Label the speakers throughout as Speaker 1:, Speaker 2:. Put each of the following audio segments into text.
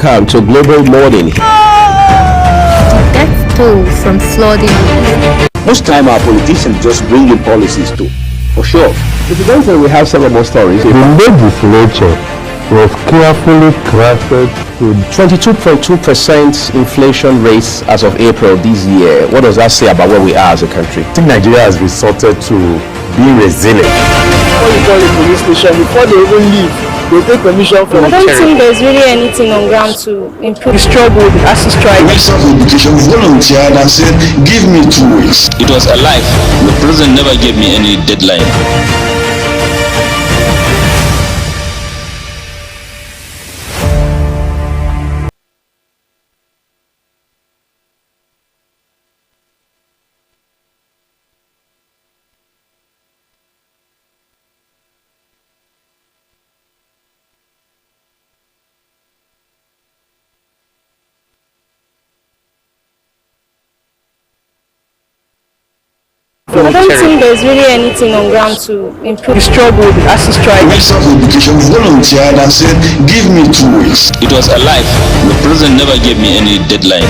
Speaker 1: welcome to Global Morning.
Speaker 2: Death toll from flooding.
Speaker 1: Most time our politicians just bring in policies too, for sure. If you don't say we have several more stories.
Speaker 3: The legislature was carefully crafted to
Speaker 1: 22.2% inflation rates as of April this year. What does that say about where we are as a country?
Speaker 3: I think Nigeria has resorted to being resilient.
Speaker 4: Before you call a police station, before they even leave, they take permission from
Speaker 5: I don't think there's really anything on ground to improve.
Speaker 4: the struggle, the ASU strike.
Speaker 6: Minister of Education volunteered and said, give me 2 weeks.
Speaker 7: It was alive. The president never gave me any deadline.
Speaker 5: I don't think there's really anything on ground to improve.
Speaker 4: The struggle, the ASU strike.
Speaker 6: Minister of Education volunteered and said, give me 2 weeks.
Speaker 7: It was alive. The president never gave me any deadline.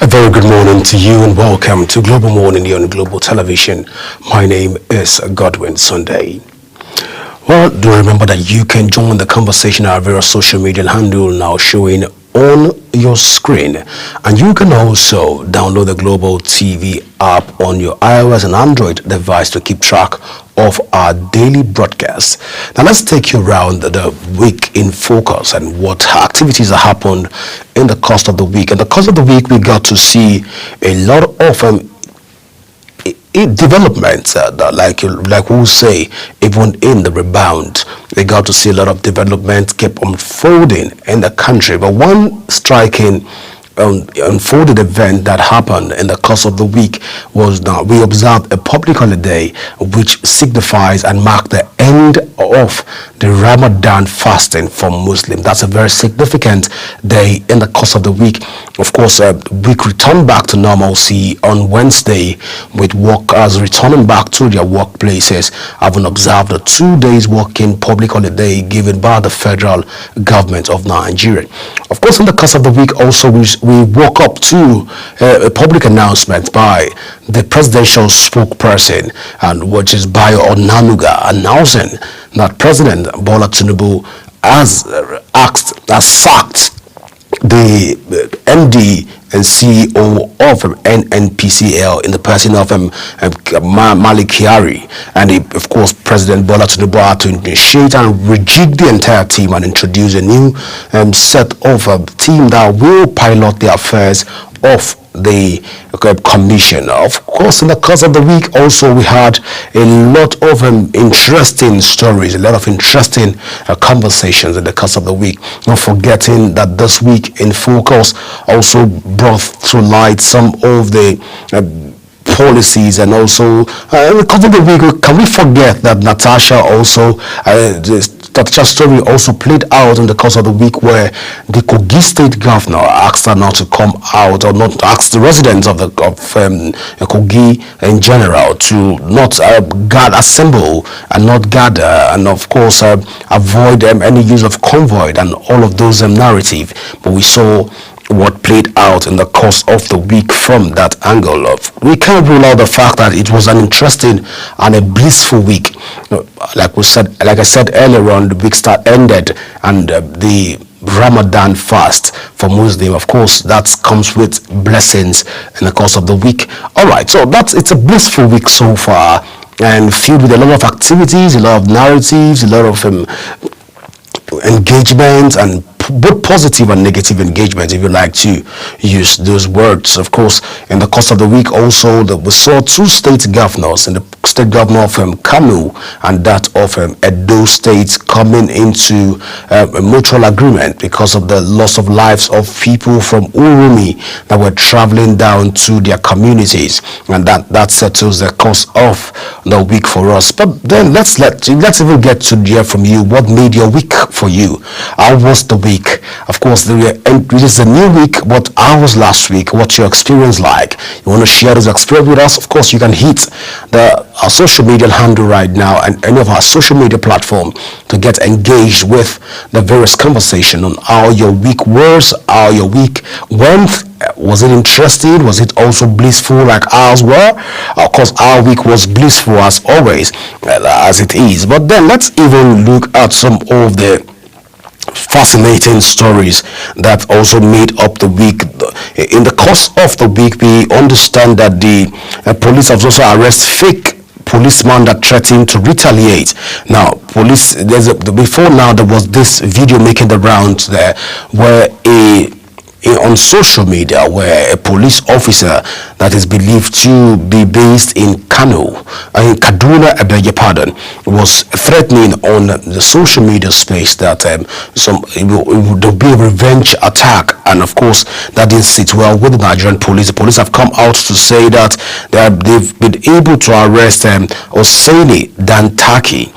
Speaker 8: A very good morning to you and welcome to Global Morning here on Global Television. My name is Godwin Sunday. Well, do remember that you can join the conversation at our various social media handle now showing on your screen, and you can also download the Global TV app on your iOS and Android device to keep track of our daily broadcasts. Now let's take you around the week in focus and what activities have happened in the course of the week. In the course of the week, we got to see a lot of developments, like we'll say, even in the rebound, we got to see a lot of development keep unfolding in the country. But one striking unfolded event that happened in the course of the week was that we observed a public holiday which signifies and marked the end of the Ramadan fasting for Muslims. That's a very significant day in the course of the week. Of course, we returned back to normalcy on Wednesday, with workers returning back to their workplaces, having observed a 2 days working public holiday given by the federal government of Nigeria. Of course, in the course of the week also we woke up to a public announcement by the presidential spokesperson, and which is Bayo Onanuga, announcing that President Bola Tinubu has sacked the MD and CEO of NNPCL in the person of Malik Kyari, and of course President Bola Tinubu had to initiate and rejig the entire team and introduce a new set of a team that will pilot the affairs of the commission. Of course, in the course of the week also we had a lot of interesting stories, a lot of interesting conversations in the course of the week. Not forgetting that this week in focus also brought to light some of the policies, and also in the course of the week, can we forget that Natasha also Natasha's story also played out in the course of the week, where the Kogi State Governor asked her not to come out, or not asked the residents of Kogi in general to not assemble and not gather, and of course avoid any use of convoy and all of those narrative. But we saw what played out in the course of the week from that angle. We can't rule out the fact that it was an interesting and a blissful week. Like I said earlier on, the week ended, and the Ramadan fast for Muslim, of course, that comes with blessings in the course of the week. All right, so it's a blissful week so far, and filled with a lot of activities, a lot of narratives, a lot of engagement and both positive and negative engagement, if you like to use those words. Of course, in the course of the week also, we saw two state governors, and the state governor of Kano and that of Edo State, coming into a mutual agreement because of the loss of lives of people from Urumi that were traveling down to their communities, and that settles the course of the week for us. But then let's even get to hear from you. What made your week for you? How was the week? Of course, it is a new week. What how was last week? What's your experience like? You want to share this experience with us? Of course, you can hit our social media handle right now and any of our social media platform to get engaged with the various conversation on how your week was, how your week went. Was it interesting? Was it also blissful like ours were? Of course, our week was blissful as always, as it is. But then let's even look at some of the fascinating stories that also made up the week. In the course of the week, we understand that the police have also arrested fake policeman that threatened to retaliate. Now, police, before now there was this video making the rounds there where on social media where a police officer that is believed to be based in Kaduna, I beg your pardon, was threatening on the social media space that there'll be a revenge attack, and of course that didn't sit well with the Nigerian police. The police have come out to say that they've been able to arrest Oseni Dantaki,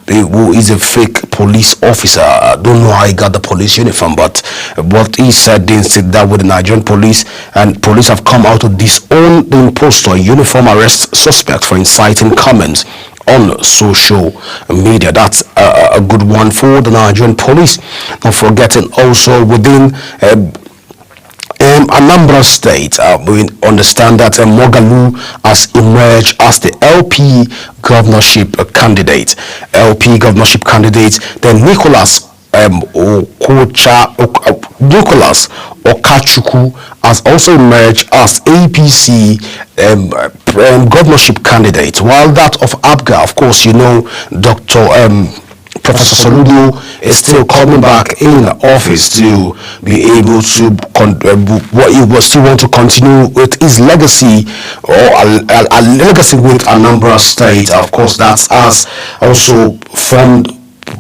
Speaker 8: who is a fake police officer. I don't know how he got the police uniform, but what he said didn't sit that with the Nigerian police, and police have come out to disown the impostor uniform arrest suspect for inciting comments on social media. That's a good one for the Nigerian police. Not forgetting also within Anambra State, we understand that Mogalu has emerged as the LP governorship candidate. Then Nicholas Okachuku has also emerged as APC governorship candidate, while that of APGA, of course, you know, Professor Soludo is still coming back in office to be able to what he will still want to continue with his legacy, or a legacy with Anambra State. Of course, that has also formed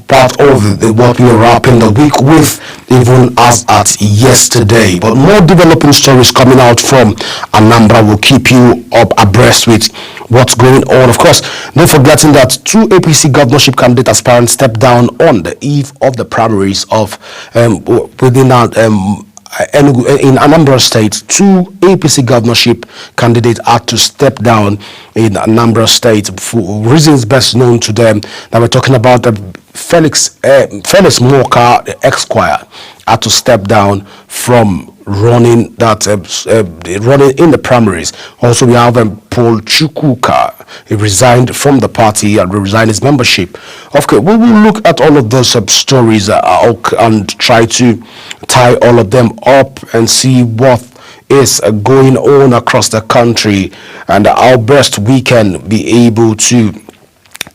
Speaker 8: part of what we were wrapping the week with, even as at yesterday. But more developing stories coming out from Anambra will keep you up abreast with what's going on. Of course, not forgetting that two APC governorship candidate aspirants stepped down on the eve of the primaries of within in Anambra State. Two APC governorship candidates had to step down in Anambra State for reasons best known to them. Now we're talking about Felix Moka, the Esquire, had to step down from running running in the primaries. Also, we have Paul Chukwuka. He resigned from the party and resigned his membership. Okay, we will look at all of those stories and try to tie all of them up and see what is going on across the country and how best we can be able to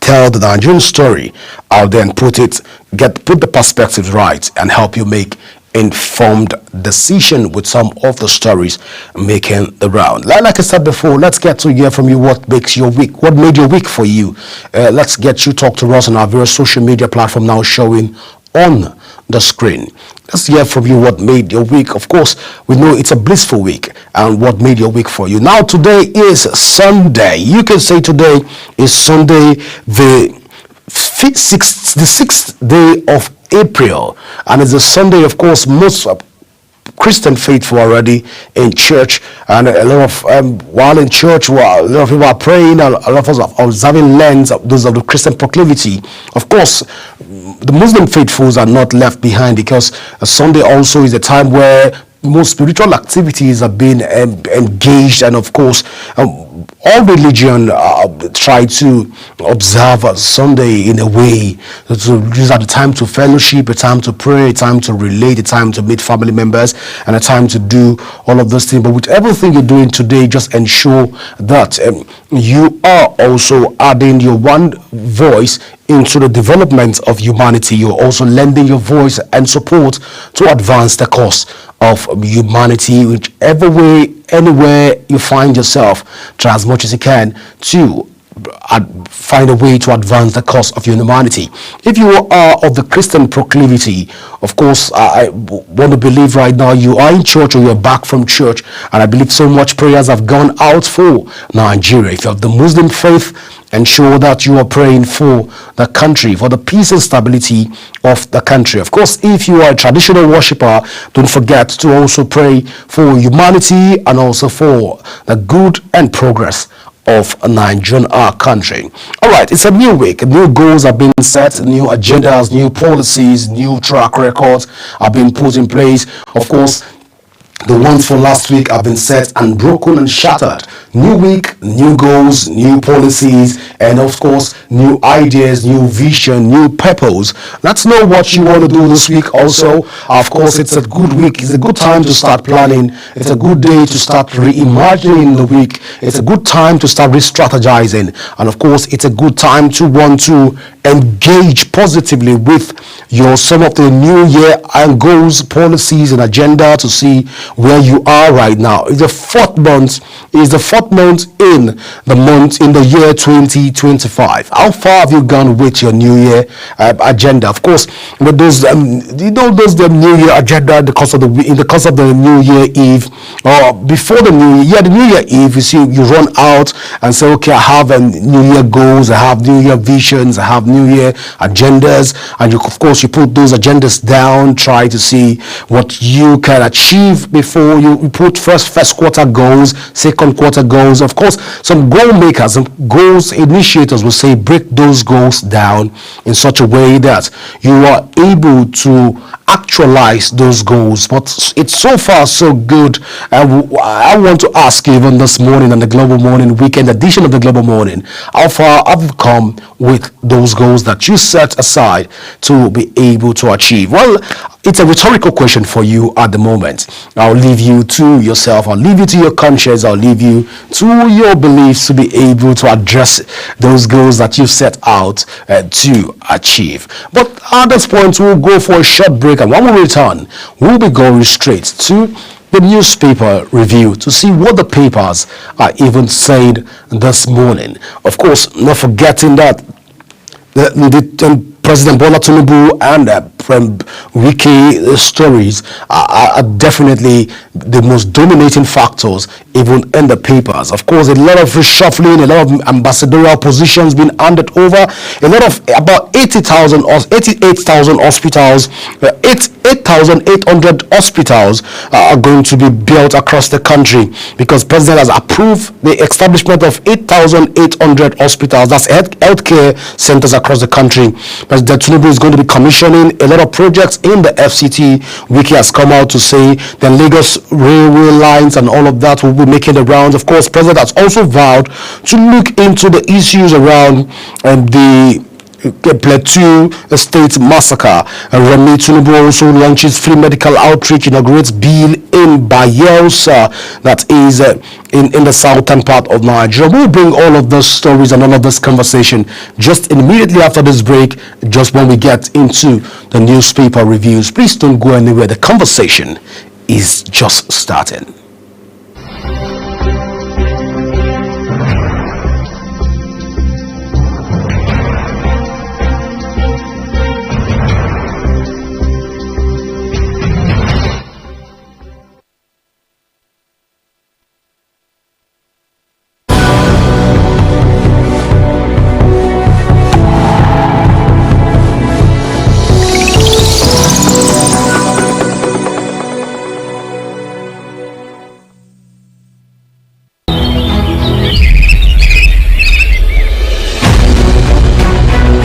Speaker 8: tell the Nigerian story. I'll then put the perspectives right and help you make informed decision with some of the stories making the round. Like I said before, let's get to hear from you what makes your week. What made your week for you? Let's get you talk to us on our various social media platform now showing on the screen. Let's hear from you what made your week. Of course, we know it's a blissful week, and what made your week for you. Now, today is Sunday. You can say today is Sunday, the 6th day of April, and it's a Sunday. Of course, most Christian faithful already in church, and a lot of while in church, a lot of people are praying, a lot of us are observing Lent, those of the Christian proclivity. Of course, the Muslim faithfuls are not left behind, because Sunday also is a time where most spiritual activities are being engaged, and of course all religion try to observe Sunday in a way to use at the time to fellowship, a time to pray, a time to relate, a time to meet family members, and a time to do all of those things. But with everything you're doing today, just ensure that you are also adding your one voice into the development of humanity. You're also lending your voice and support to advance the cause of humanity, whichever way, anywhere you find yourself. Try as much as you can to find a way to advance the cause of humanity. If you are of the Christian proclivity, of course, I want to believe right now you are in church or you're back from church, and I believe so much prayers have gone out for Nigeria. If you have the Muslim faith, ensure that you are praying for the country, for the peace and stability of the country. Of course, if you are a traditional worshipper, don't forget to also pray for humanity and also for the good and progress of Nigerian country. All right, it's a new week. New goals have been set, new agendas, new policies, new track records have been put in place. Of course, the ones for last week have been set and broken and shattered. New week, new goals, new policies, and of course, new ideas, new vision, new purpose. Let's know what you want to do this week also. Of course, it's a good week. It's a good time to start planning. It's a good day to start reimagining the week. It's a good time to start re-strategizing. And of course, it's a good time to want to engage positively with some of the new year and goals, policies, and agenda to see where you are right now. It's the fourth month in the year 2025. How far have you gone with your new year agenda? Of course, with those the new year agenda in the course of the new year eve or before the new year. Yeah, the new year eve, you see, you run out and say, okay, I have new year goals, I have new year visions, I have new year agendas, and of course you put those agendas down, try to see what you can achieve before you put first quarter goals, second quarter goals. Of course, some goal makers, some goals initiators will say break those goals down in such a way that you are able to actualize those goals. But it's so far so good. I want to ask you, even this morning on the Global Morning Weekend edition of the Global Morning, how far have you come with those goals that you set aside to be able to achieve? Well, it's a rhetorical question for you at the moment. I'll leave you to yourself. I'll leave you to your conscience. I'll leave you to your beliefs to be able to address those goals that you've set out to achieve. But at this point, we'll go for a short break, and when we return, we'll be going straight to the newspaper review to see what the papers are even saying this morning. Of course, not forgetting that President Bola Tinubu and Wiki stories are definitely the most dominating factors even in the papers. Of course, a lot of reshuffling, a lot of ambassadorial positions being handed over, a lot of about 88,000 hospitals, 8,800 hospitals are going to be built across the country because President has approved the establishment of 8,800 hospitals, that's healthcare centers across the country. President Tinubu is going to be commissioning a lot of projects in the FCT. Wiki has come out to say the Lagos railway lines and all of that will be making the rounds. Of course, President has also vowed to look into the issues around the Plateau State massacre. Remi Tinubu also launches free medical outreach, inaugurates bill in Bayelsa, that is in the southern part of Nigeria. We'll bring all of those stories and all of this conversation just immediately after this break, just when we get into the newspaper reviews. Please don't go anywhere. The conversation is just starting.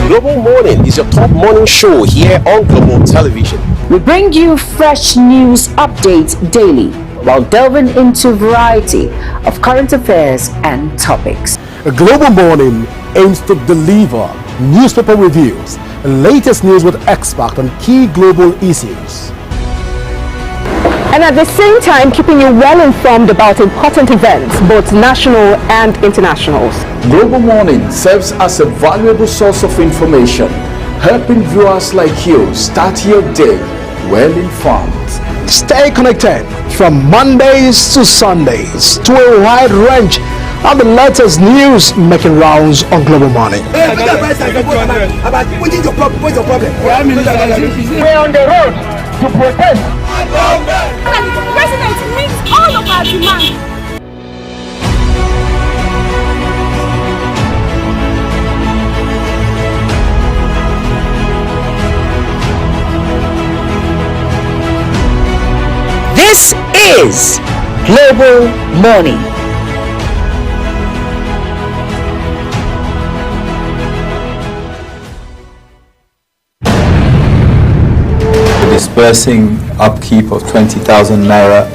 Speaker 8: Global Morning is your top morning show here on Global Television.
Speaker 2: We bring you fresh news updates daily. while delving into a variety of current affairs and topics.
Speaker 9: A Global Morning aims to deliver newspaper reviews and latest news with experts on key global issues.
Speaker 10: And at the same time, keeping you well informed about important events, both national and internationals.
Speaker 11: Global Morning serves as a valuable source of information, helping viewers like you start your day well informed.
Speaker 9: Stay connected from Mondays to Sundays to a wide range of the latest news making rounds on Global Morning.
Speaker 12: We're on the road to protest.
Speaker 13: The president meets all of our demands.
Speaker 2: This is Global Morning.
Speaker 14: Dispersing upkeep of 20,000 naira.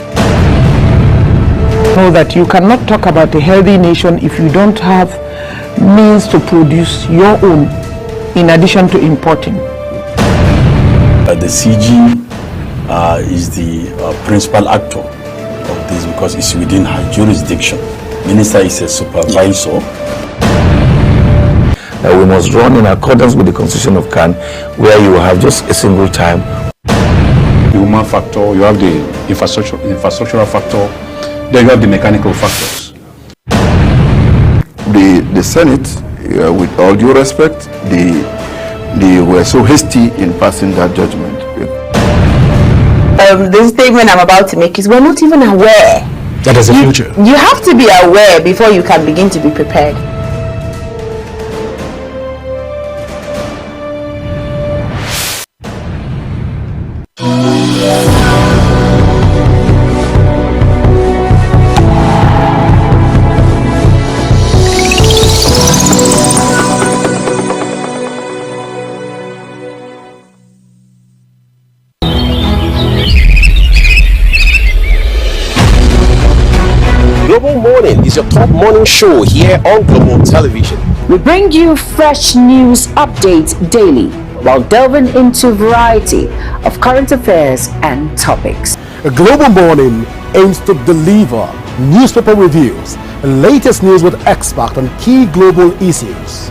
Speaker 10: Know that you cannot talk about a healthy nation if you don't have means to produce your own in addition to importing.
Speaker 15: The CG is the principal actor of this because it's within her jurisdiction. Minister is a supervisor.
Speaker 3: We must run in accordance with the Constitution of CAN, where you have just a single time.
Speaker 15: The human factor, you have the infrastructural factor, then you have the mechanical factors.
Speaker 6: The Senate, with all due respect, they were so hasty in passing that judgment.
Speaker 16: The statement I'm about to make is we're not even aware.
Speaker 8: That is the future.
Speaker 16: You have to be aware before you can begin to be prepared.
Speaker 8: Global Morning is your top morning show here on Global Television.
Speaker 2: We bring you fresh news updates daily while delving into a variety of current affairs and topics.
Speaker 9: A Global Morning aims to deliver newspaper reviews and latest news with experts on key global issues.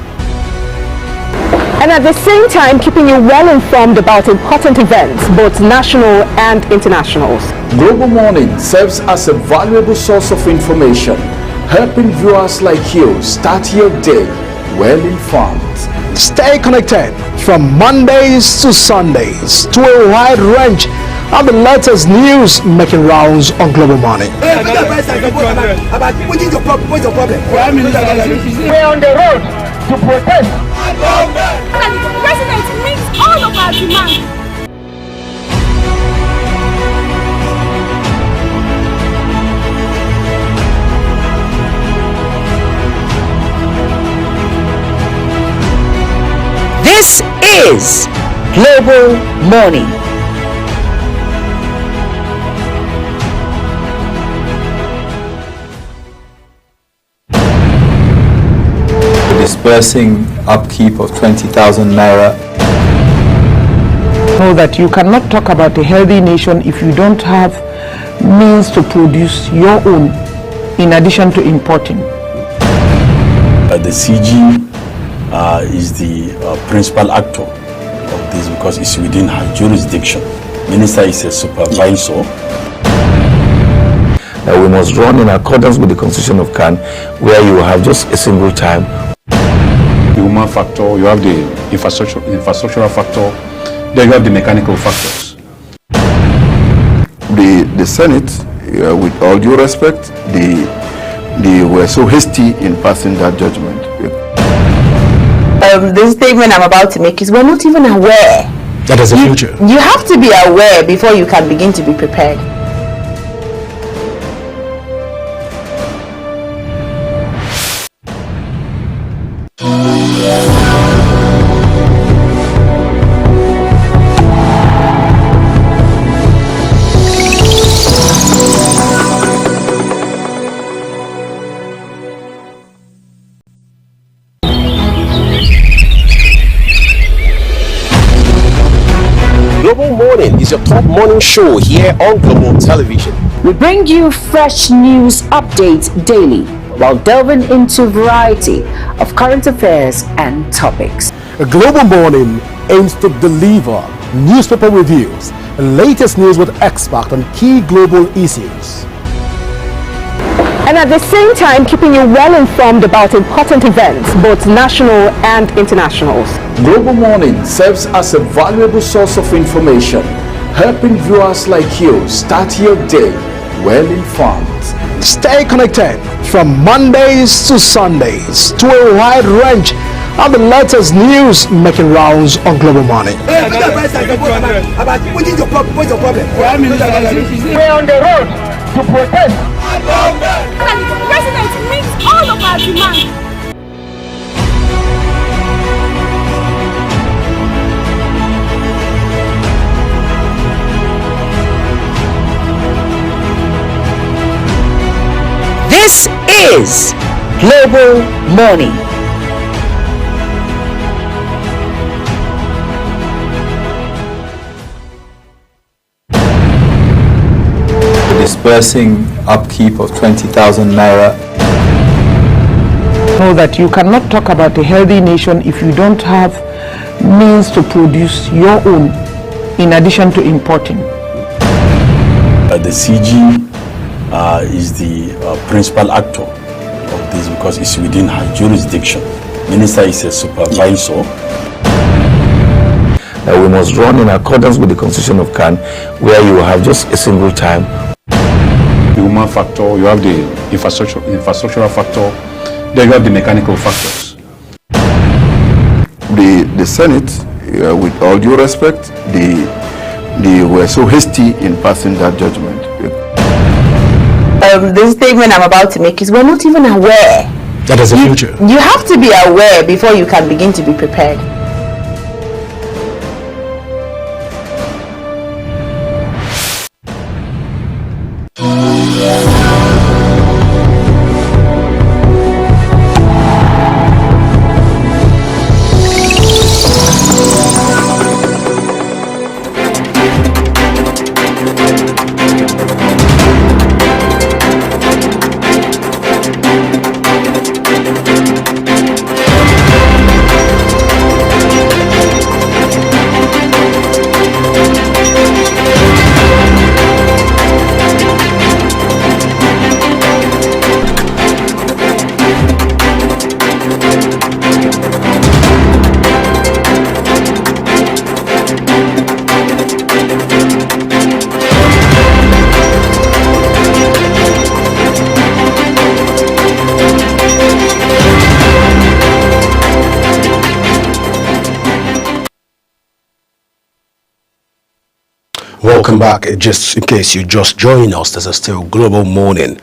Speaker 10: And at the same time, keeping you well informed about important events, both national and internationals.
Speaker 11: Global Morning serves as a valuable source of information, helping viewers like you start your day well informed.
Speaker 9: Stay connected from Mondays to Sundays to a wide range of the latest news making rounds on Global Morning.
Speaker 12: We're on the road to protest.
Speaker 13: The president meets all of our demands.
Speaker 2: This is Global Morning.
Speaker 14: Dispersing upkeep of 20,000 naira.
Speaker 10: Know that you cannot talk about a healthy nation if you don't have means to produce your own in addition to importing.
Speaker 15: The CG is the principal actor of this because it's within her jurisdiction. Minister is a supervisor.
Speaker 3: We must run in accordance with the Constitution of CAN, where you have just a single time.
Speaker 15: The human factor, you have the infrastructural factor, then you have the mechanical factors.
Speaker 6: The Senate, with all due respect, they were so hasty in passing that judgment.
Speaker 16: The statement I'm about to make is we're not even aware.
Speaker 8: That is the future.
Speaker 16: You have to be aware before you can begin to be prepared.
Speaker 8: is your top morning show here on Global Television.
Speaker 2: We bring you fresh news updates daily while delving into a variety of current affairs and topics.
Speaker 9: A Global Morning aims to deliver newspaper reviews and latest news with experts on key global issues,
Speaker 17: and at the same time keeping you well informed about important events, both national and internationals.
Speaker 11: Global Morning serves as a valuable source of information, helping viewers like you start your day well informed.
Speaker 9: Stay connected from Mondays to Sundays to a wide range of the latest news making rounds on Global Morning.
Speaker 12: We're on the road to protest.
Speaker 13: The president meets all of our demands.
Speaker 2: This is Global Morning.
Speaker 14: Disbursing upkeep of 20,000 naira.
Speaker 10: Know that you cannot talk about a healthy nation if you don't have means to produce your own in addition to importing.
Speaker 15: The CG is the principal actor of this because it's within her jurisdiction. Minister is a supervisor.
Speaker 3: We must run in accordance with the constitution of CAN, where you have just a single time.
Speaker 18: The human factor, you have the infrastructural factor, then you have the mechanical factors.
Speaker 6: The Senate, with all due respect, they were so hasty in passing that judgment.
Speaker 16: The statement I'm about to make is we're not even aware.
Speaker 8: That is the future.
Speaker 16: You have to be aware before you can begin to be prepared.
Speaker 8: Welcome back. Just in case you just joined us, this is still Global Morning.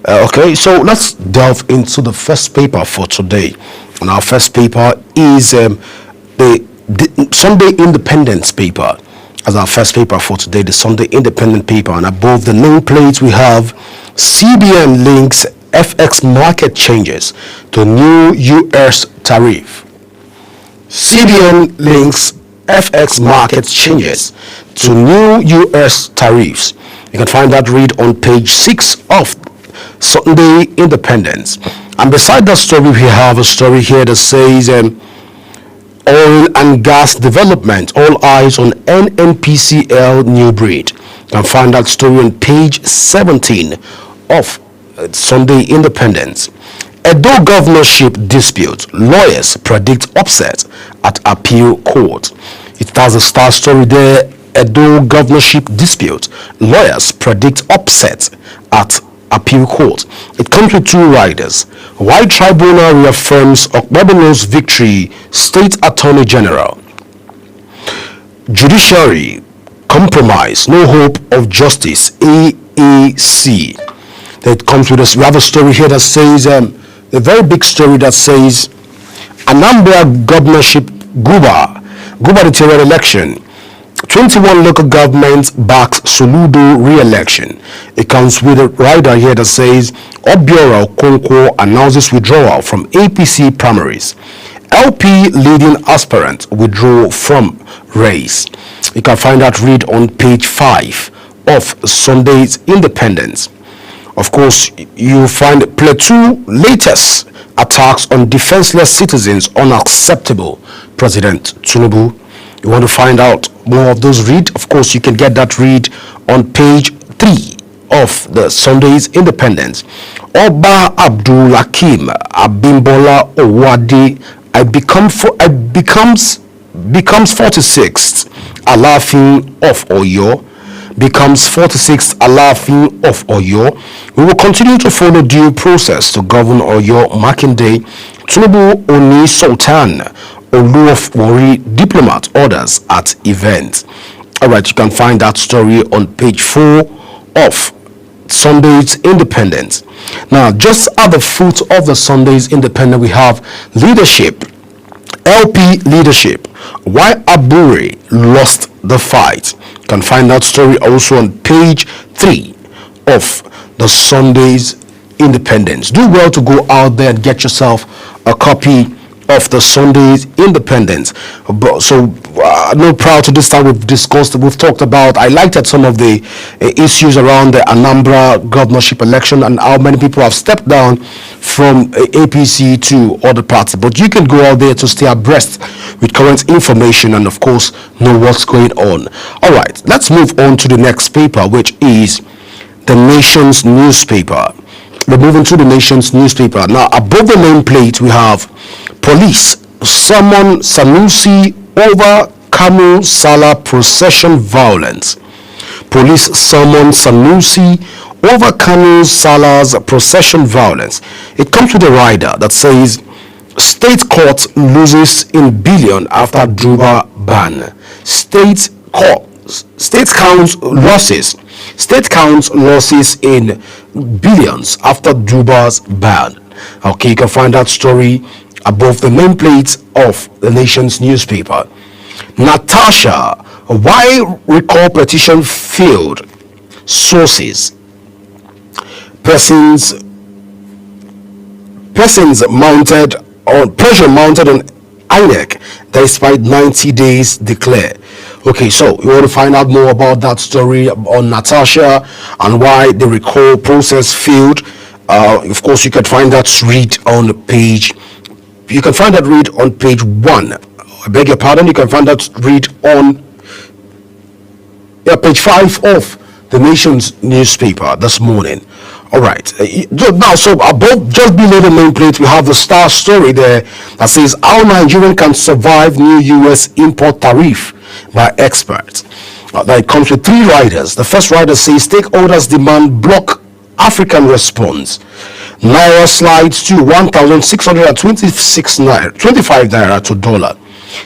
Speaker 8: Okay, so let's delve into the first paper for today. And our first paper is the Sunday Independence paper. As our first paper for today, the Sunday Independent paper. And above the nameplate, we have CBN links FX market changes to new US tariff. CBN links FX market changes to new US tariffs. You can find that read on page 6 of Sunday Independence. And beside that story, we have a story here that says oil and gas development, all eyes on NNPCL new breed. You can find that story on page 17 of Sunday Independence. Edo governorship dispute, lawyers predict upset at appeal court. It has a star story there. Edo governorship dispute, lawyers predict upset at appeal court. It comes with two riders. Why tribunal reaffirms Okpebolo's victory, State Attorney General. Judiciary compromise, no hope of justice, AAC. That comes with us. We have a story here that says, a very big story that says, Anambra governorship Guba the election. 21 local governments backs Soludo re-election. It comes with a rider here that says Obiora Okonkwo announces withdrawal from APC primaries. LP leading aspirant withdraw from race. You can find that read on page 5 of Sunday's Independence. Of course, you find Plateau latest attacks on defenseless citizens unacceptable. President Tinubu. You want to find out more of those read? Of course, you can get that read on page 3 of the Sunday's Independence. Oba Abdul Hakim Abimbola Owade becomes 46th Alaafin of Oyo. Becomes 46th Alaafin of Oyo. We will continue to follow due process to govern Oyo Makinde. Tinubu Oni Sultan Oluof Wari diplomat orders at event. Alright, you can find that story on page 4 of Sunday's Independence. Now, just at the foot of the Sunday's Independent, we have leadership. LP leadership. Why Abure lost the fight. You can find that story also on page 3 of the Sunday's Independence. Do well to go out there and get yourself a copy of the Sunday's Independence. So no proud to this time we've talked about, highlighted some of the issues around the Anambra governorship election and how many people have stepped down from APC to other parties. But you can go out there to stay abreast with current information and of course know what's going on. All right, let's move on to the next paper, which is the Nation's newspaper. We're moving to the Nation's newspaper. Now, above the nameplate, we have police summon Sanusi over Kanu Salah procession violence. Police summon Sanusi over Kanu Salah's procession violence. It comes with a rider that says, State court loses in billion after Juba ban. State counts losses in billions after Juba's ban. Okay, you can find that story above the nameplate of the Nation's newspaper. Natasha, why recall petition failed? Sources. Persons mounted on pressure mounted on INEC despite 90 days declare. Okay, so you want to find out more about that story on Natasha and why the recall process failed. Of course, you can find that read on page. You can find that read on page 1. I beg your pardon. You can find that read on page 5 of the Nation's newspaper this morning. All right. Now, so above, just below the nameplate, we have the star story there that says how Nigerian can survive new U.S. import tariff by experts. That comes with 3 riders. The first rider says stakeholders demand block African response. Naira slides to 1,626 naira, 25 naira to dollar.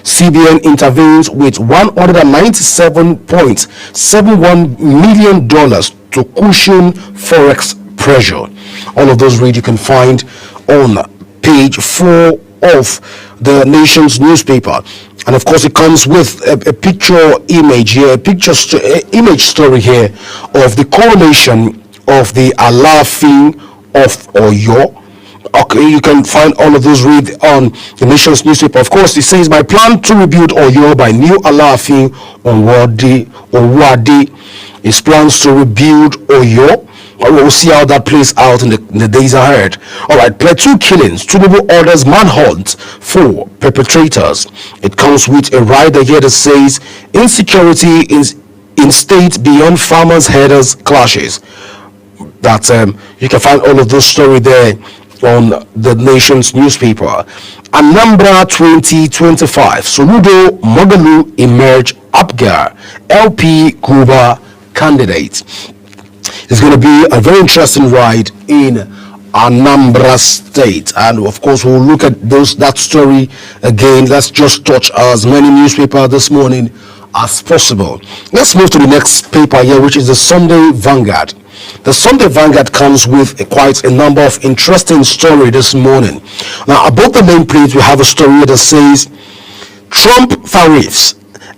Speaker 8: CBN intervenes with $197.71 million to cushion forex pressure. All of those read you can find on page 4 of the Nation's newspaper. And of course, it comes with a picture image here, image story here of the coronation of the Alaafin of Oyo. Okay, you can find all of those read on the Nation's newspaper. Of course, it says, my plan to rebuild Oyo by new Alaafin Owade is plans to rebuild Oyo. We'll see how that plays out in the days ahead. All right, Plateau killings. Tinubu orders manhunt for perpetrators. It comes with a rider here that says insecurity in state beyond farmers' headers clashes. That you can find all of those story there on the Nation's newspaper. Anambra 2025. Soludo Mogalu emerge Apgar LP Kuba candidate. It's going to be a very interesting ride in Anambra State, and of course we'll look at that story again. Let's just touch as many newspapers this morning as possible. Let's move to the next paper here, which is the Sunday Vanguard. The Sunday Vanguard comes with quite a number of interesting stories this morning. Now, above the main page, we have a story that says Trump tariffs.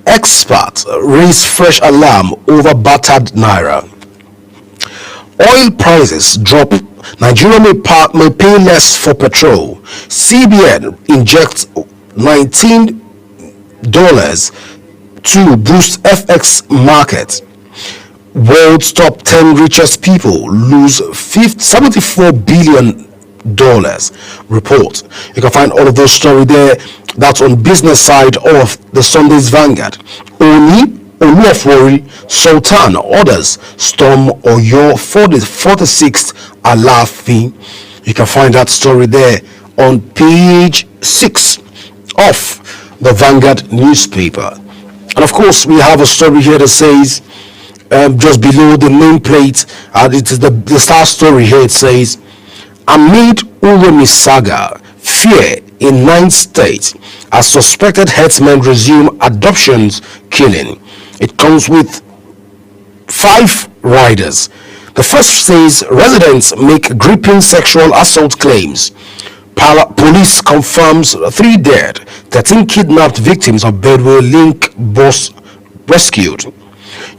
Speaker 8: Experts raise fresh alarm over battered naira. Oil prices drop. Nigeria may pay less for petrol. CBN injects $19 to boost FX market. World's top 10 richest people lose $74 billion. Report. You can find all of those stories there. That's on business side of the Sunday's Vanguard. Oluwafori Sultan orders storm Oyo 46th Alaafin. You can find that story there on page 6 of the Vanguard newspaper. And of course, we have a story here that says, just below the nameplate, it is the star story here. It says, amid Uremi saga, fear in 9 states as suspected herdsmen resume adoptions killing. It comes with 5 riders. The first says residents make gripping sexual assault claims. Police confirms 3 dead, 13 kidnapped victims of Bedwell Link bus rescued.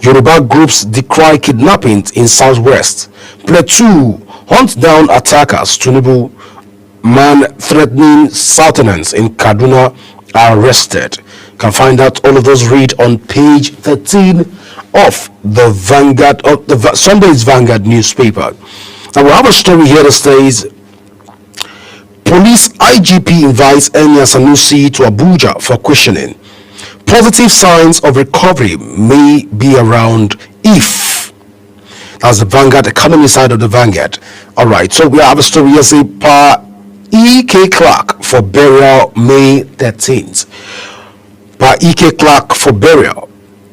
Speaker 8: Yoruba groups decry kidnapping in Southwest. Plateau hunt down attackers. Tinubu man threatening Southerners in Kaduna arrested. You can find out all of those read on page 13 of the Vanguard, of the Sunday's Vanguard newspaper. Now we have a story here that says police IGP invites Emir Sanusi to Abuja for questioning. Positive signs of recovery may be around if. That's the Vanguard economy side of the Vanguard. All right, so we have a story here say Pa E.K. Clark for burial May 13th. Pa E.K. Clark for burial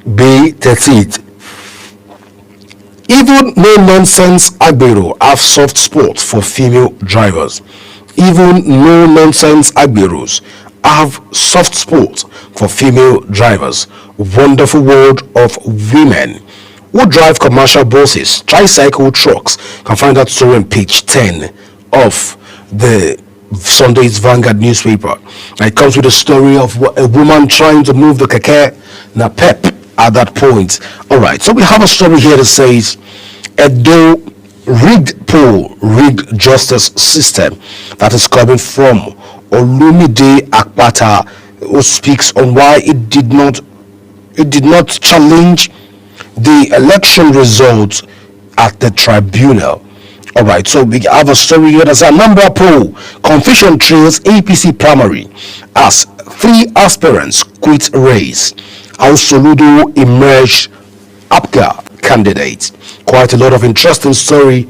Speaker 8: May 13th. Even no-nonsense Agbero have soft spot for female drivers. Even no-nonsense Agberos have soft spot for female drivers. Wonderful world of women who drive commercial buses, tricycle, trucks. You can find that story on page 10 of the Sunday's Vanguard newspaper. And it comes with a story of a woman trying to move the keke na pep at that point. All right, so we have a story here that says Edo rigged poll, rigged justice system. That is coming from Olumide Akpata, who speaks on why it did not challenge the election results at the tribunal. All right, so we have a story here that's a number poll. Confusion trails APC primary as 3 aspirants quit race. How Soludo emerged APGA candidate. Quite a lot of interesting story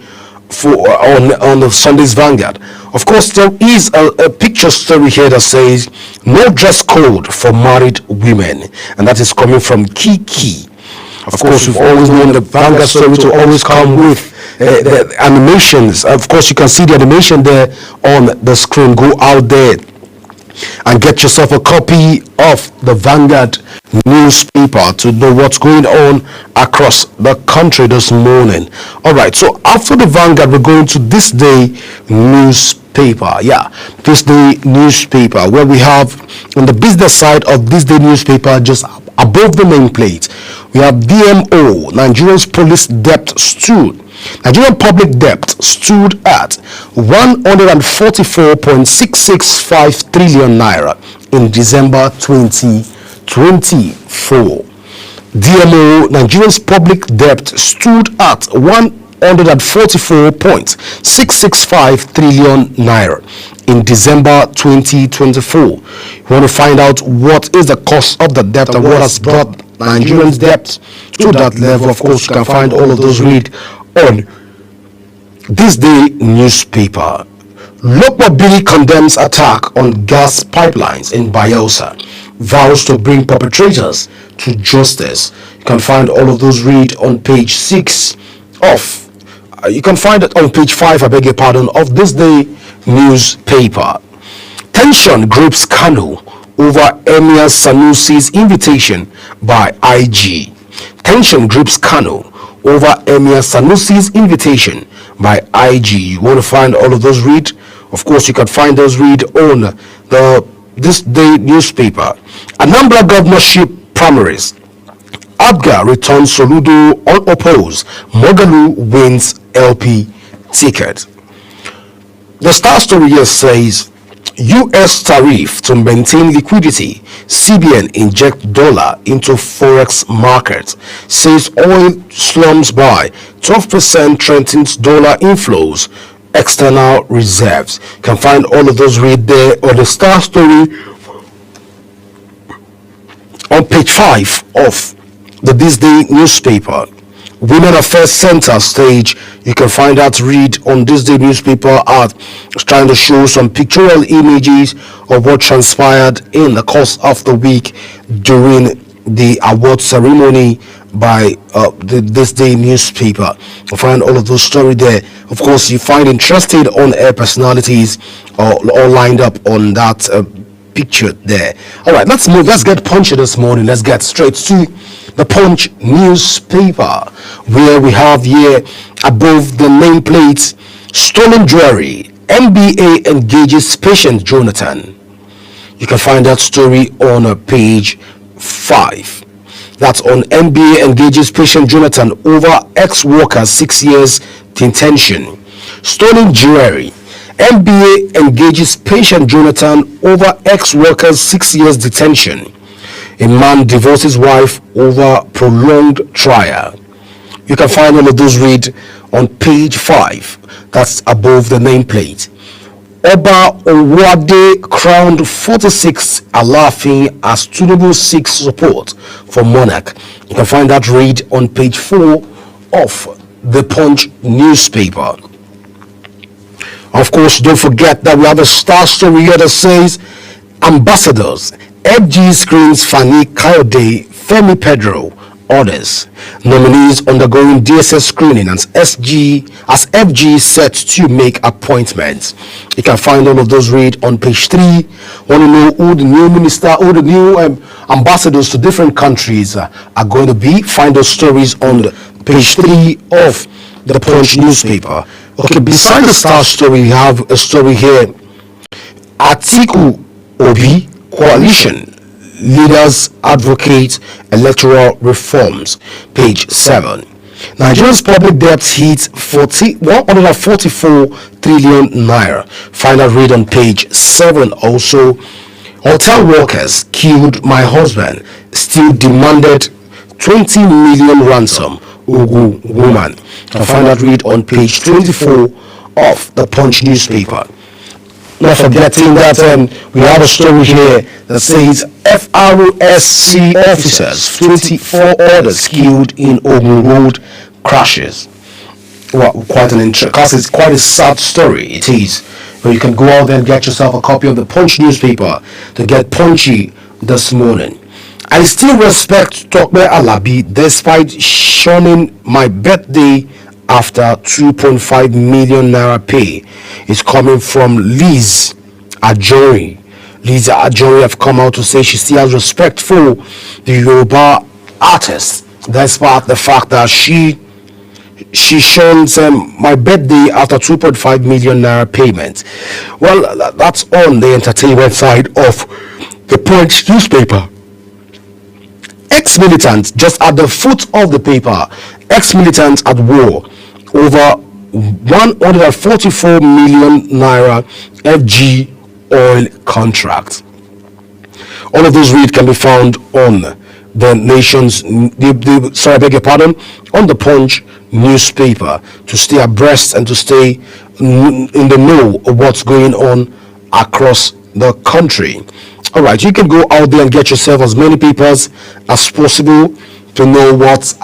Speaker 8: on the Sunday's Vanguard. Of course, there is a picture story here that says no dress code for married women, and that is coming from Kiki. Of course, we've always known the Vanguard story to always come with the animations. Of course, you can see the animation there on the screen. Go out there and get yourself a copy of the Vanguard newspaper to know what's going on across the country this morning. All right, so after the Vanguard, we're going to This Day newspaper. Yeah, This Day newspaper, where we have on the business side of This Day newspaper, just above the nameplate, we have DMO. Nigeria's police debt stood. Nigerian public debt stood at 144.665 trillion naira in December 2024. DMO, Nigeria's public debt stood at 144.665 trillion naira in December 2024. You want to find out what is the cost of the debt and what has brought Nigerians' debt to that level. Of course, you can find all of those read on This Day newspaper. Lokbabili condemns attack on gas pipelines in Bayelsa, vows to bring perpetrators to justice. You can find all of those read on page 6 of you can find it on page 5, I beg your pardon, of This Day newspaper. Tension grips Kanu over Emir Sanusi's invitation by IG. Tension grips Kanu over Emir Sanusi's invitation by IG. You want to find all of those read? Of course, you can find those read on the This Day newspaper. Anambra governorship primaries. APGA returns Soludo unopposed. Mogalu wins LP ticket. The star story here says U.S. tariff to maintain liquidity. CBN inject dollar into forex market. Says oil slumps by 12%, threatens dollar inflows. External reserves. Can find all of those read there on the Star Story on page 5 of the This Day newspaper. Women Affairs Center stage. You can find out read on This Day newspaper at trying to show some pictorial images of what transpired in the course of the week during the award ceremony by This Day newspaper. You'll find all of those stories there. Of course, you find interested on-air personalities all lined up on that picture there. All right, let's move. Let's get punchy this morning. Let's get straight to the Punch newspaper, where we have here above the nameplate, stolen jewelry. NBA engages patient Jonathan. You can find that story on page 5. That's on NBA engages patient Jonathan over ex-worker 6 years detention. Stolen jewelry. NBA engages patient Jonathan over ex-worker's 6 years detention. A man divorces wife over prolonged trial. You can find all of those read on page 5. That's above the nameplate. Oba Owade crowned 46th Alaafin as Tinubu seeks support for monarch. You can find that read on page 4 of the Punch newspaper. Of course, don't forget that we have a Star Story here that says ambassadors. FG screens Fani Kayode, Femi Pedro, others. Nominees undergoing DSS screening as FG set to make appointments. You can find all of those read on page 3. Want to know who the new minister, who the new ambassadors to different countries are going to be? Find those stories on page 3 of the Punch newspaper. Okay, beside the Star Story, we have a story here. Atiku Obi coalition leaders advocate electoral reforms. Page 7. Nigeria's public debt hits 144 trillion naira. Final read on page 7. Also, hotel workers killed my husband, still demanded 20 million ransom. Ugu woman. I'll find that read on page 24 of the Punch newspaper. Not forgetting that we have a story here that says FRSC officers, 24 others killed in Ogun Road crashes. Well, quite an interesting, it's quite a sad story. It is. But you can go out there and get yourself a copy of the Punch newspaper to get punchy this morning. I still respect Tokbe Alabi despite shunning my birthday after 2.5 million naira pay. Is coming from Liz Ajori. Liz Ajori have come out to say she still has respect for the Yoruba artist despite the fact that she shuns my birthday after 2.5 million naira payment. Well, that's on the entertainment side of the Punch newspaper. Ex-militants, just at the foot of the paper, ex-militants at war over 144 million naira FG oil contract. All of those read can be found on the nation's, on the Punch newspaper to stay abreast and to stay in the know of what's going on across the country. All right, you can go out there and get yourself as many papers as possible to know what's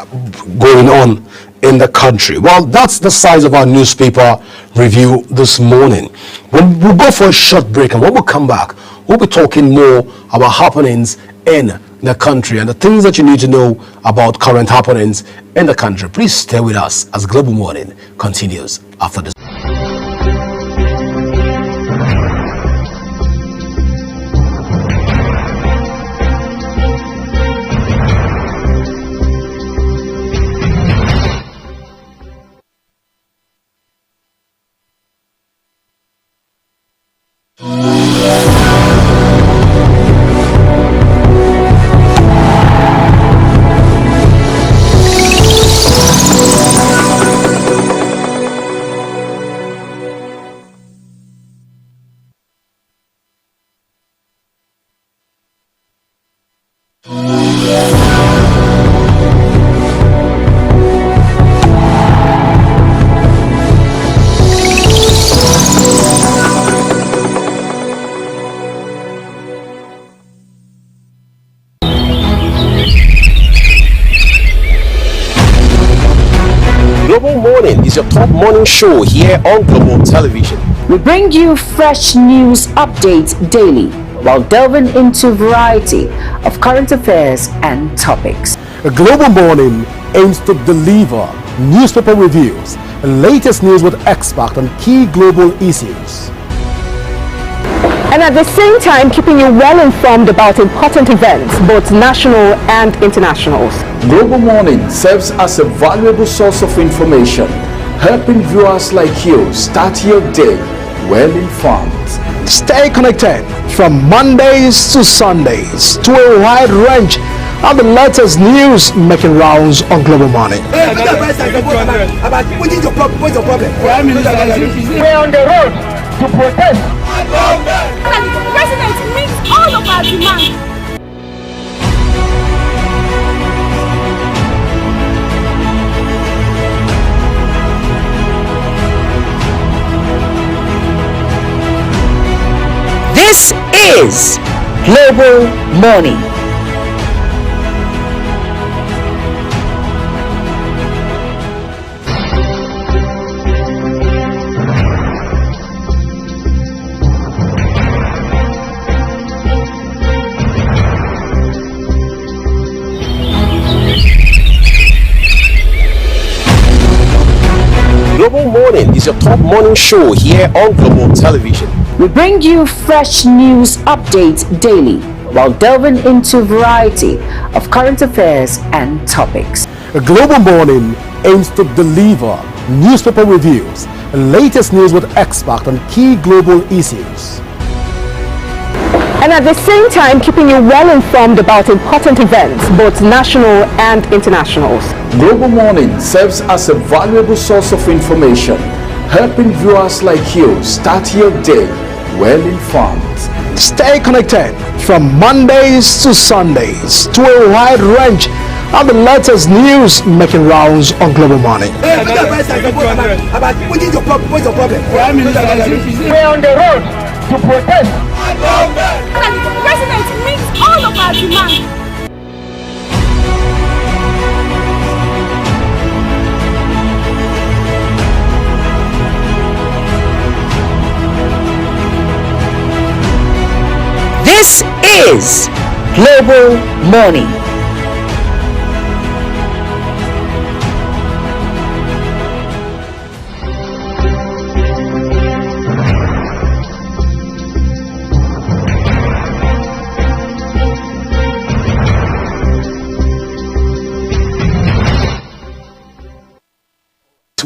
Speaker 8: going on in the country. Well, that's the size of our newspaper review this morning. We'll go for a short break, and when we come back, we'll be talking more about happenings in the country and the things that you need to know about current happenings in the country. Please stay with us as Global Morning continues after this. is your top morning show here on Global Television.
Speaker 2: We bring you fresh news updates daily while delving into a variety of current affairs and topics.
Speaker 9: A Global Morning aims to deliver newspaper reviews and latest news with experts on key global issues.
Speaker 17: And at the same time, keeping you well informed about important events, both national and internationals.
Speaker 11: Global Morning serves as a valuable source of information, helping viewers like you start your day well informed.
Speaker 9: Stay connected from Mondays to Sundays to a wide range of the latest news making rounds on Global Morning.
Speaker 12: We're on the road to protest.
Speaker 13: The president meets all of our demands.
Speaker 2: This is Global Morning.
Speaker 8: Global Morning is your top morning show here on Global Television.
Speaker 2: We bring you fresh news updates daily while delving into a variety of current affairs and topics.
Speaker 9: A Global Morning aims to deliver newspaper reviews and latest news with experts on key global issues.
Speaker 17: And at the same time, keeping you well informed about important events, both national and internationals.
Speaker 11: Global Morning serves as a valuable source of information, helping viewers like you start your day well informed.
Speaker 9: Stay connected from Mondays to Sundays to a wide range of the latest news making rounds on Global Morning.
Speaker 12: We're on the road to protest.
Speaker 13: The president meets all of our demands.
Speaker 2: This is Global Morning.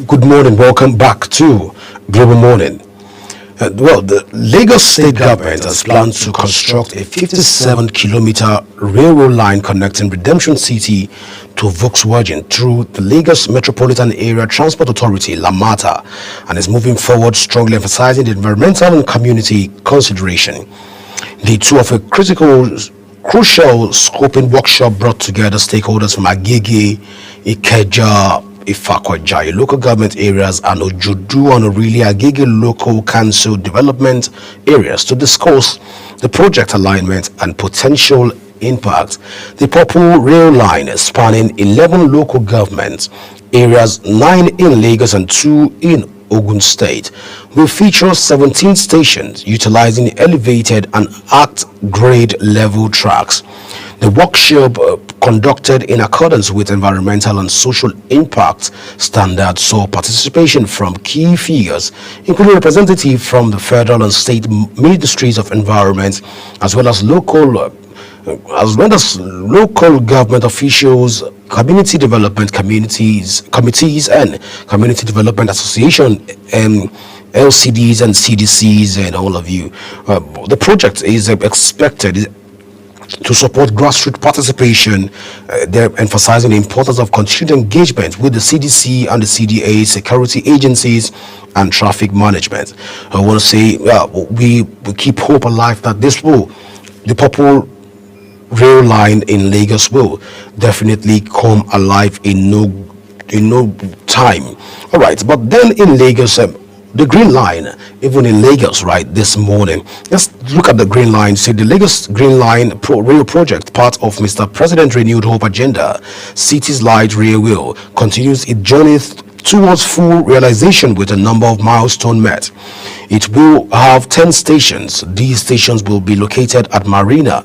Speaker 8: Good morning, welcome back to Global Morning. Well, the Lagos State government has planned to construct a 57-kilometer railroad line connecting Redemption City to Volkswagen through the Lagos Metropolitan Area Transport Authority, LAMATA, and is moving forward, strongly emphasizing the environmental and community consideration. The two of a crucial scoping workshop brought together stakeholders from Agege, Ikeja, Ifakwajaye local government areas and Ojudu and Orili Agege local council development areas to discuss the project alignment and potential impact. The Purple Rail Line, spanning 11 local government areas, 9 in Lagos and 2 in Ogun State, will feature 17 stations utilizing elevated and arched grade level tracks. The workshop conducted in accordance with environmental and social impact standards saw participation from key figures, including representatives from the federal and state ministries of environment, as well as local government officials, community development committees, and community development association, LCDs and CDCs, and all of you. The project is expected to support grassroots participation. They're emphasizing the importance of continued engagement with the CDC and the CDA, security agencies, and traffic management. I want to say we keep hope alive that the Purple Rail Line in Lagos will definitely come alive in no time. All right, but then in Lagos, the Green Line, even in Lagos, right, this morning. Let's look at the Green Line. See, the Lagos Green Line rail project, part of Mr. President Renewed Hope Agenda, Cities Light Railway, continues its journey towards full realization with a number of milestones met. It will have 10 stations. These stations will be located at Marina,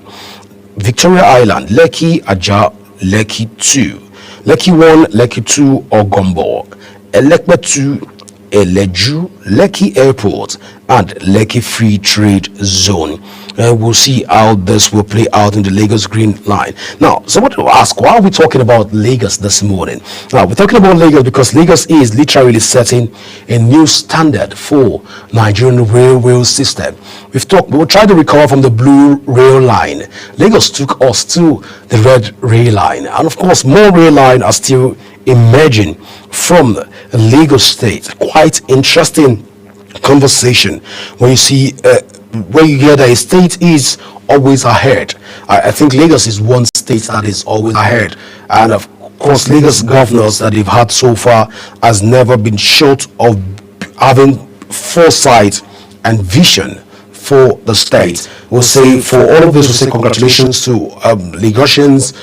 Speaker 8: Victoria Island, Lekki, Ajah, Lekki 2, Lekki 1, Lekki 2, Ogombo, Elekpe 2, Eleju, Lekki Airport, and Lekki Free Trade Zone. We'll see how this will play out in the Lagos Green Line. Now, someone will ask, why are we talking about Lagos this morning? Now, we're talking about Lagos because Lagos is literally setting a new standard for Nigerian railway system. We'll try to recover from the blue rail line. Lagos took us to the red rail line. And of course, more rail line are still emerging from Lagos State. Quite interesting conversation when you see where you hear that a state is always ahead. I think Lagos is one state that is always ahead, and of course Lagos governors that they've had so far has never been short of having foresight and vision for the state. We'll say for all of this, we'll say congratulations to Lagosians,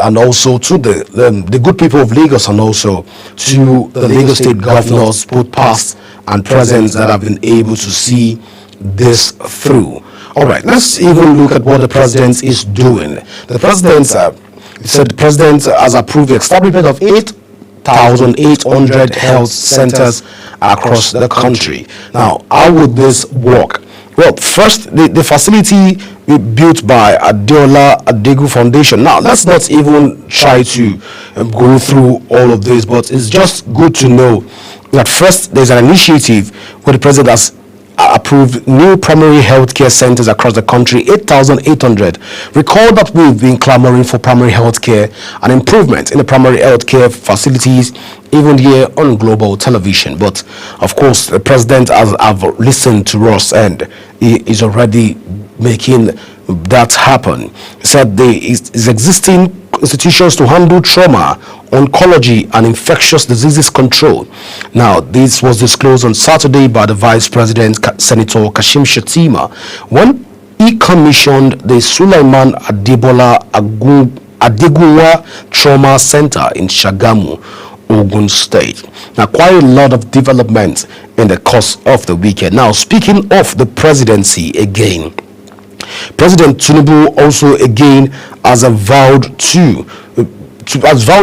Speaker 8: and also to the good people of Lagos, and also to the Lagos State governors, both past and present, that have been able to see this through. All right, let's even look at what the president is doing. The president said the president has approved the establishment of 8,800 health centers across the country. Now, how would this work? Well, first, the facility built by Adeola Adegu Foundation. Now, let's not even try to go through all of this, but it's just good to know that first, there's an initiative where the president has approved new primary health care centers across the country, 8,800. Recall that we've been clamoring for primary health care and improvement in the primary health care facilities, even here on global television. But of course, the president has listened to us, and he is already making that happen. He said his existing institutions to handle trauma, oncology, and infectious diseases control. Now, this was disclosed on Saturday by the Vice President, Senator Kashim Shettima, when he commissioned the Sulaiman Adebola Adegunwa Trauma Center in Shagamu, Ogun State. Now, quite a lot of development in the course of the weekend. Now, speaking of the presidency again, President Tinubu also again has vowed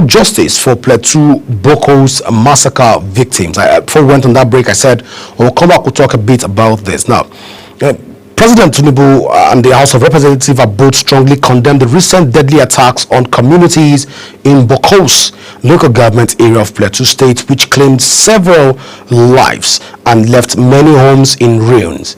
Speaker 8: justice for Plateau Boko's massacre victims. Before we went on that break, I said we'll come back, we'll talk a bit about this. Now, President Tinubu and the House of Representatives have both strongly condemned the recent deadly attacks on communities in Boko's local government area of Plateau State, which claimed several lives and left many homes in ruins.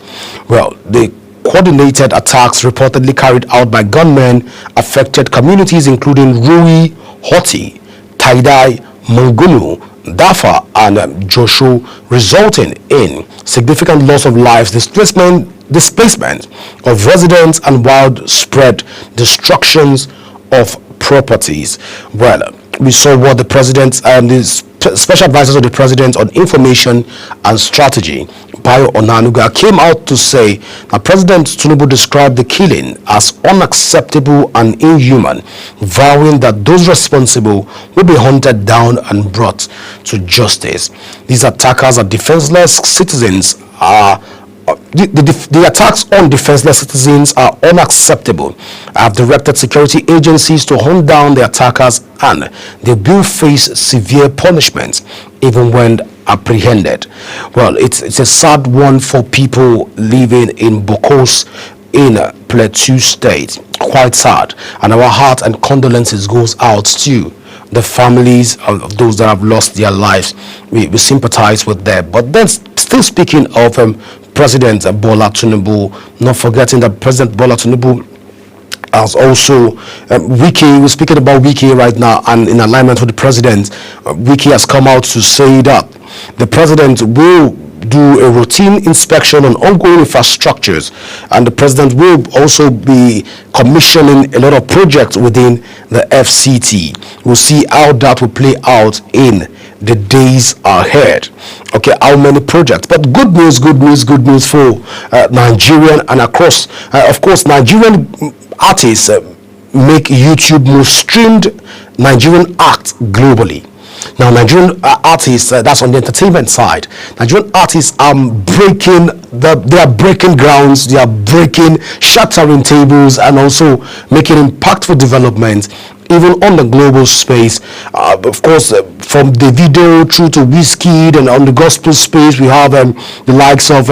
Speaker 8: Well, the coordinated attacks reportedly carried out by gunmen affected communities including Rui, Hoti, Taidai, Mungunu, Dafa, and Joshu, resulting in significant loss of lives, displacement of residents, and widespread destructions of properties. Well, we saw what the president and the special advisors of the president on information and strategy, Bayo Onanuga, came out to say that President Tinubu described the killing as unacceptable and inhuman, vowing that those responsible will be hunted down and brought to justice. These attackers are defenseless citizens. The attacks on defenseless citizens are unacceptable. I have directed security agencies to hunt down the attackers, and they will face severe punishment even when apprehended. Well, it's a sad one for people living in Bokos in Plateau State. Quite sad, and our heart and condolences goes out to the families of those that have lost their lives. We sympathize with them. But then, still speaking of President Bola Tinubu, not forgetting that President Bola Tinubu has also Wiki. We're speaking about Wiki right now, and in alignment with the president, Wiki has come out to say that the president will do a routine inspection on ongoing infrastructures, and the president will also be commissioning a lot of projects within the FCT. We'll see how that will play out in the days ahead. Okay, how many projects? But good news for Nigerian and across, of course, Nigerian artists make YouTube most streamed Nigerian act globally. Now, Nigerian artists, that's on the entertainment side. Nigerian artists are breaking grounds, they are shattering tables, and also making impactful development even on the global space. Of course, from Davido through to Wizkid, and on the gospel space, we have the likes of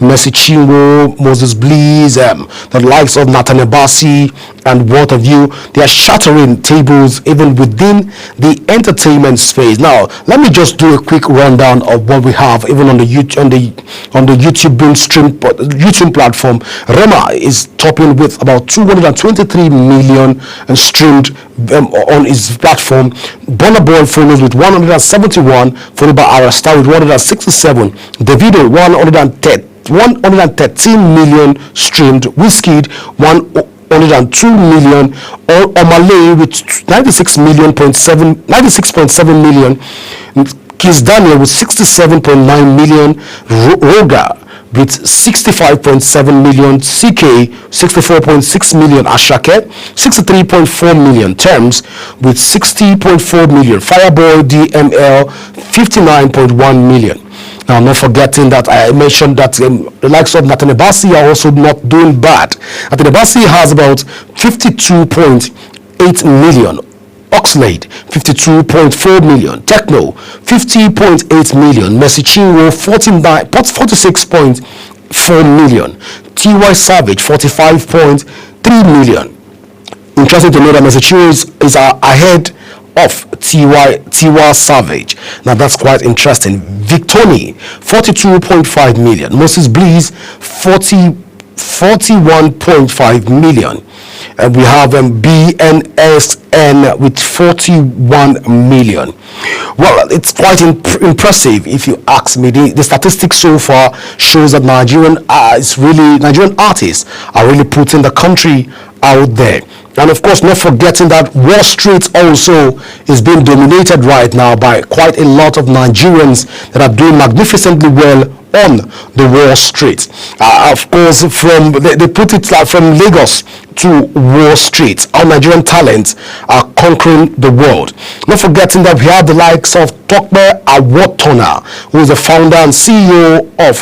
Speaker 8: Mercy Chinwo, Moses Bliss, the likes of Nathaniel Bassey, and what have you. They are shattering tables even within the entertainment space. Now, let me just do a quick rundown of what we have even on the YouTube platform. Rema is topping with about 223 million and streamed on his platform. Burna Boy follows with 171, followed by Arasta with 167. Davido 113 million streamed. Wizkid 102 million. Omale with 96.7 million. Kiss Daniel with 67.9 million. Roga with 65.7 million, CK 64.6 million, Ashake 63.4 million, Terms with 60.4 million, Fireboy DML 59.1 million. Now, not forgetting that I mentioned that the likes of Nathaniel Bassey are also not doing bad. Nathaniel Bassey has about 52.8 million. Oxlade 52.4 million, Techno 50.8 million, Mercy Chinwo 46.4 million, TY Savage 45.3 million. Interesting to know that Mercy Chinwo is ahead of TY Savage. Now that's quite interesting. Victoni 42.5 million, Moses Bliss 41.5 million. And we have BNSN with 41 million. Well, it's quite impressive if you ask me. The statistics so far shows that Nigerian artists are really putting the country out there. And of course, not forgetting that Wall Street also is being dominated right now by quite a lot of Nigerians that are doing magnificently well on the Wall Street. Of course, they put it like from Lagos to Wall Street. Our Nigerian talents are conquering the world. Not forgetting that we have the likes of Tokbe Awotona, who is the founder and CEO of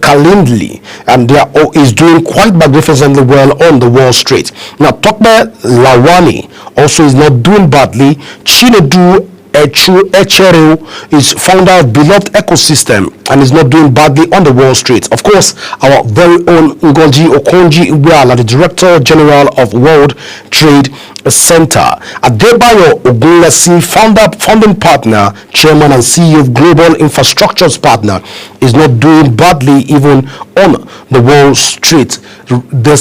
Speaker 8: Calendly, and is doing quite magnificently well on the Wall Street. Now, Tokbe Lawani also is not doing badly. Chinedu Echere is founder of Beloved Ecosystem and is not doing badly on the Wall Street. Of course, our very own Ngozi Okonjo-Iweala, the Director General of World Trade Center. Adebayo Ogunlesi, founding partner, chairman and CEO of Global Infrastructures Partner, is not doing badly even on the Wall Street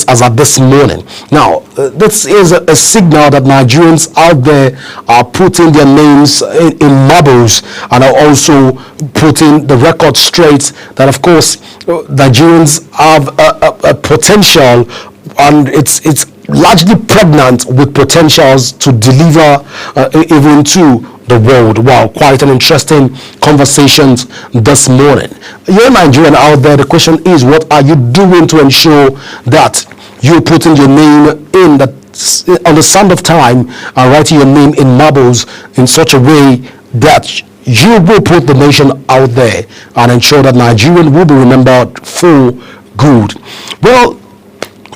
Speaker 8: as of this morning. Now, this is a signal that Nigerians out there are putting their names in marbles and are also putting the record straight that, of course, Nigerians have a potential, and it's largely pregnant with potentials to deliver even to the world. Wow, quite an interesting conversation this morning. You're Nigerian out there. The question is, what are you doing to ensure that you're putting your name on the sand of time and writing your name in marbles in such a way that you will put the nation out there and ensure that Nigerian will be remembered for good? Well,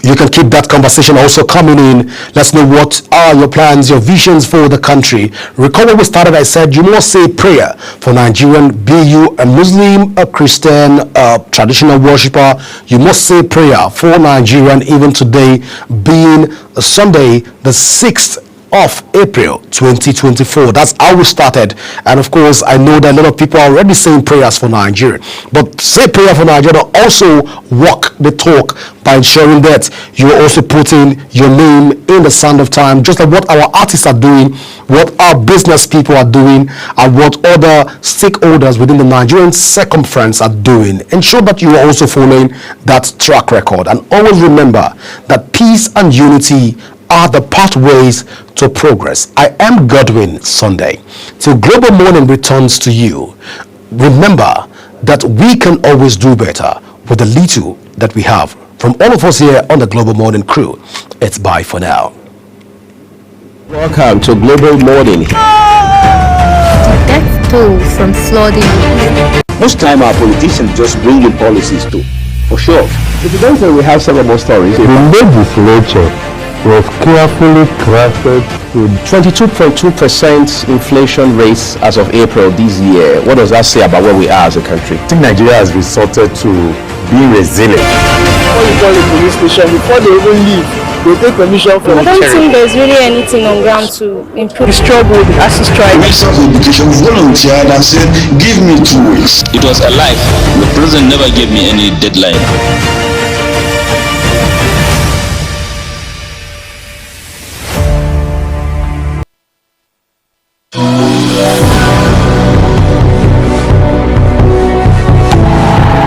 Speaker 8: you can keep that conversation also coming in. Let's know what are your plans, your visions for the country. Recall when we started, I said you must say prayer for Nigerian, be you a Muslim, a Christian, a traditional worshipper. You must say prayer for Nigerian, even today being Sunday, the 6th of April 2024. That's how we started, and of course I know that a lot of people are already saying prayers for Nigeria, but say prayer for Nigeria, also walk the talk by ensuring that you're also putting your name in the sand of time, just like what our artists are doing, what our business people are doing, and what other stakeholders within the Nigerian circumference are doing. Ensure that you are also following that track record, and always remember that peace and unity are the pathways to progress. I am Godwin Sunday. Till Global Morning returns to you, remember that we can always do better with the little that we have. From all of us here on the Global Morning crew, it's bye for now.
Speaker 1: Welcome to Global Morning.
Speaker 19: Death toll from flooding.
Speaker 1: Most time our politicians just bring in policies too, for sure. Incidentally, we have several more stories.
Speaker 20: The legislature was carefully crafted with
Speaker 1: 22.2% inflation rates as of April this year. What does that say about where we are as a country?
Speaker 18: I think Nigeria has resorted to being resilient.
Speaker 4: Before you call the police station, before they even leave, they take permission from
Speaker 5: I don't think there's really anything on ground to improve.
Speaker 4: The struggle with the ASU strike.
Speaker 21: Minister of Education volunteered and said, give me 2 weeks.
Speaker 7: It was a lie. The president never gave me any deadline.